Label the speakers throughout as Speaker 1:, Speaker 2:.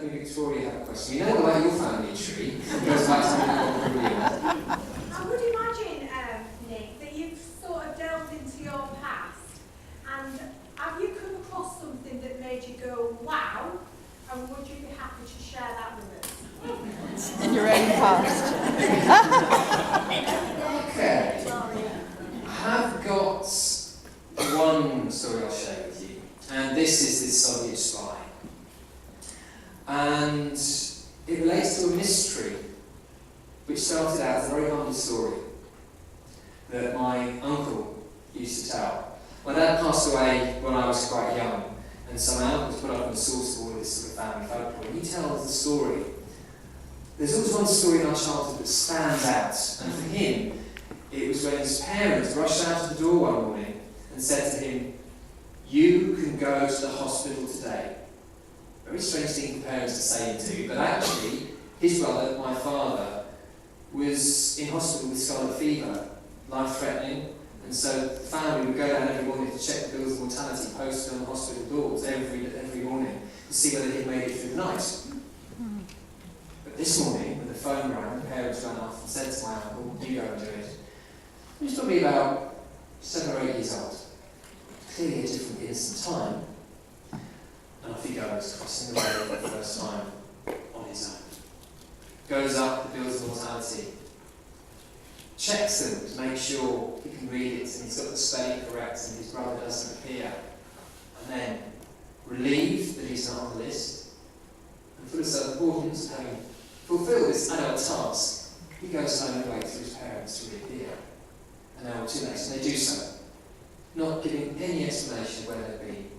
Speaker 1: Victoria have a question. You know about your family tree. It goes back to
Speaker 2: I would imagine, Nick, that you've sort of delved into your past, and have you come across something that made you go, wow, and would you be happy to share that with us?
Speaker 3: In your own past.
Speaker 1: Okay. I have got one story I'll share with you, and this is this Soviet spy. And it relates to a mystery which started out as a very humble story that my uncle used to tell. My dad passed away when I was quite young, and so my uncle was put up on the source of all of this sort of family folklore. And he tells the story. There's always one story in our childhood that stands out, and for him, it was when his parents rushed out of the door one morning and said to him, "You can go to the hospital today." Very strange thing for parents to say and do, but actually, his brother, my father, was in hospital with scarlet fever, life-threatening, and so the family would go down every morning to check the bills of mortality posted on the hospital doors every morning to see whether he'd made it through the night. But this morning, when the phone rang, the parents ran off and said to my uncle, "You go and do it." He was probably about 7 or 8 years old. Clearly a different innocent time. And off he goes, crossing the road for the first time on his own. Goes up the bills of mortality. Checks them to make sure he can read it and he's got the spelling correct and his brother doesn't appear. And then, relieved that he's not on the list, and full of self-importance of having fulfilled this adult task, he goes home and waits for his parents to reappear. An hour or two later, and they do so, not giving any explanation of where they've been,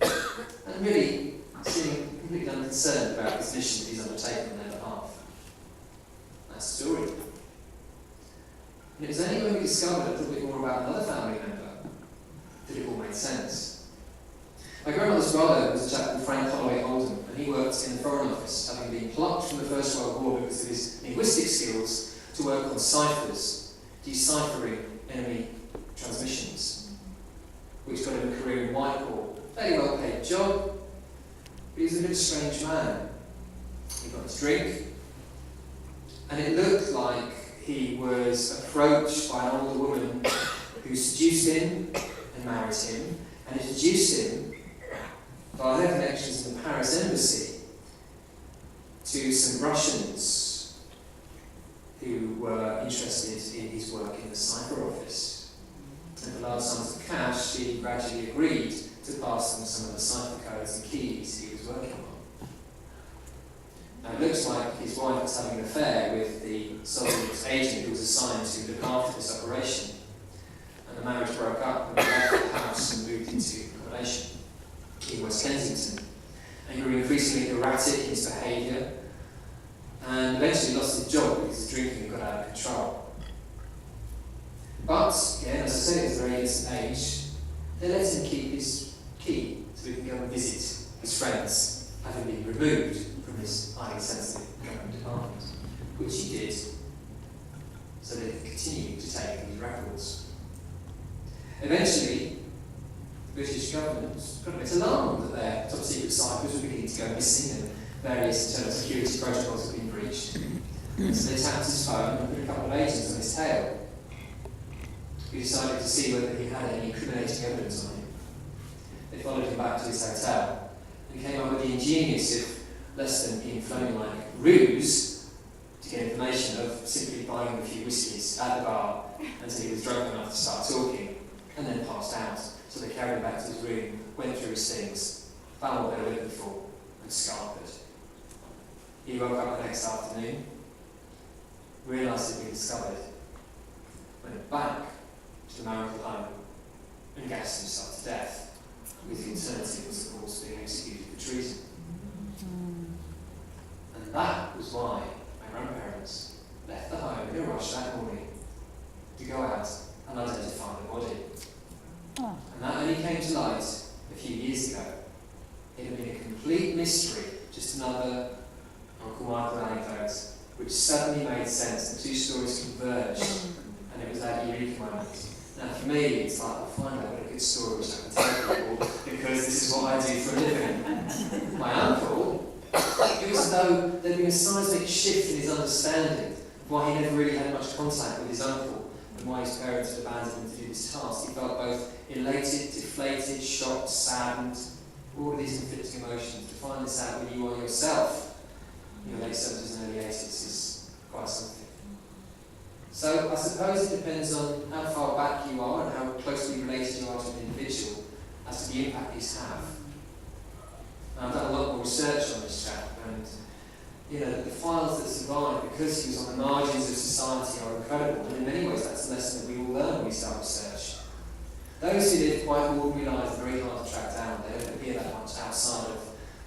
Speaker 1: and really seeming completely unconcerned about this mission that he's undertaken on their behalf. That's the story. And it was only when we discovered a little bit more about another family member that it all made sense. My grandmother's brother was a chap called Frank Holloway Oldham, and he worked in the Foreign Office, having been plucked from the First World War because of his linguistic skills to work on ciphers, deciphering enemy transmissions, which got him a career in Whitehall. Very well paid job, but he was a bit of a strange man. He got his drink, and it looked like he was approached by an older woman who seduced him and married him, and introduced him by their connections in the Paris embassy to some Russians who were interested in his work in the cipher office. And for large sums of cash, he gradually agreed to pass them some of the cipher codes and keys he was working on. Now, it looks like his wife was having an affair with the Soviet agent who was assigned to look after this operation. And the marriage broke up, and he left the house and moved into accommodation in West Kensington. And he grew increasingly erratic in his behaviour, and eventually lost his job because his drinking got out of control. But, again, as I said, at a very innocent age, they let him keep his key so he can go and visit his friends, having been removed from his highly sensitive government department, which he did, so that he could continue to take these records. Eventually, the British government got a bit alarmed that their top-secret ciphers were beginning to go missing and various internal security protocols had been breached. So they tapped his phone and put a couple of agents on his tail. We decided to see whether he had any incriminating evidence on him. They followed him back to his hotel and came up with the ingenious, if less than inflammatory ruse, to get information of simply buying him a few whiskies at the bar until he was drunk enough to start talking, and then passed out. So they carried him back to his room, went through his things, found what they were looking for, and scarpered. He woke up the next afternoon, realised it had been discovered, went back to the marital home, and gassed himself to death, with the alternative was, of course, being executed for treason. And that was why my grandparents left the home in a rush that morning to go out and identify the body.
Speaker 3: Oh.
Speaker 1: And that only came to light a few years ago. It had been a complete mystery, just another Uncle Michael anecdote, which suddenly made sense. The two stories converged, and it was that eureka moment. Now, for me, it's like, I'll find out what a good story which I can tell people, because this is what I do for a living. My uncle, he was as though there'd been a seismic shift in his understanding of why he never really had much contact with his uncle and why his parents had abandoned him to do this task. He felt both elated, deflated, shocked, saddened, all of these conflicting emotions. To find this out when you are yourself in your late 70s and early 80s is quite something. So I suppose it depends on how far back you are and how closely related you are to an individual as to the impact these have. And I've done a lot more research on this chap, and the files that survive, because he was on the margins of society, are incredible, and in many ways that's a lesson that we all learn when we start research. Those who live quite ordinary lives are very hard to track down. They don't appear that much outside of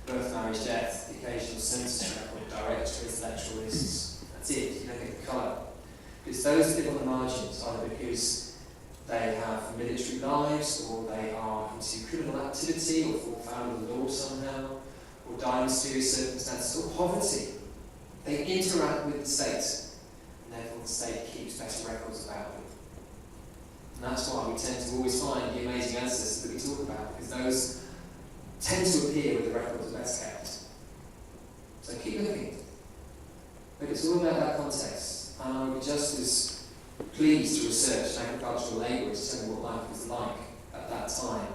Speaker 1: birth, marriage, death, the occasional census record, directory, intellectual lists. That's it, you don't get the colour. It's those that live on the margins, either because they have military lives, or they are into criminal activity, or fall foul of the law somehow, or die in mysterious circumstances, or poverty. They interact with the state, and therefore the state keeps better records about them. And that's why we tend to always find the amazing ancestors that we talk about, because those tend to appear with the records best kept. So keep looking. But it's all about that context. And I would be just as pleased to research an agricultural labourer to tell me what life was like at that time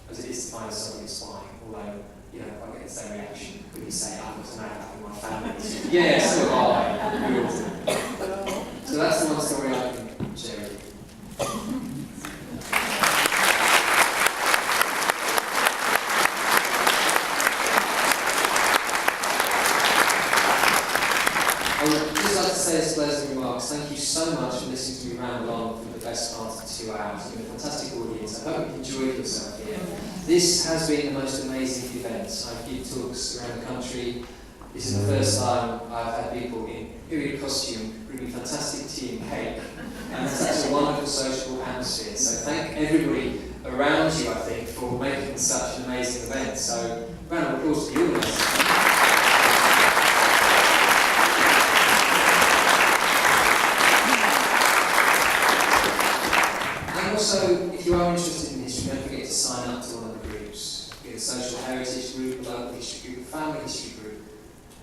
Speaker 1: as it is to find somebody spying, although, I get the same reaction when you say, I was an outback in my family. Yeah, so am I. We all do. So that's the one story I can share with you. I would just like to say as closing remarks, thank you so much for listening to me ramble on for the best part of 2 hours. You've been a fantastic audience. I hope you enjoyed yourself here. This has been the most amazing event. I give talks around the country. This is the first time I've had people in period costume bring me fantastic tea and cake. And it's such a wonderful social atmosphere. So thank everybody around you, I think, for making such an amazing event. So round of applause to the audience. Also, if you are interested in history, don't forget to sign up to one of the groups. Be a social heritage group, a local history group, a family history group.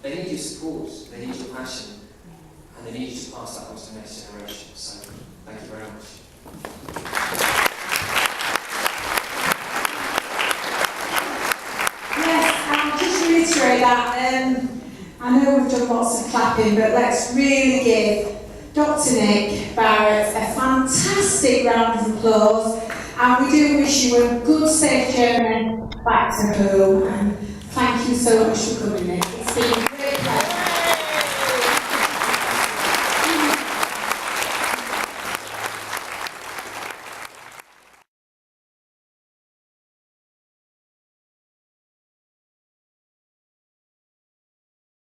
Speaker 1: They need your support, they need your passion, and they need you to pass that on to the next generation. So, thank you very much.
Speaker 2: Yes, I'll just reiterate that. I know we've done lots of clapping, but let's really give Dr. Nick Barratt a fantastic round of applause, and we do wish you a good, safe journey back to home, and thank you so much for coming, Nick. It's been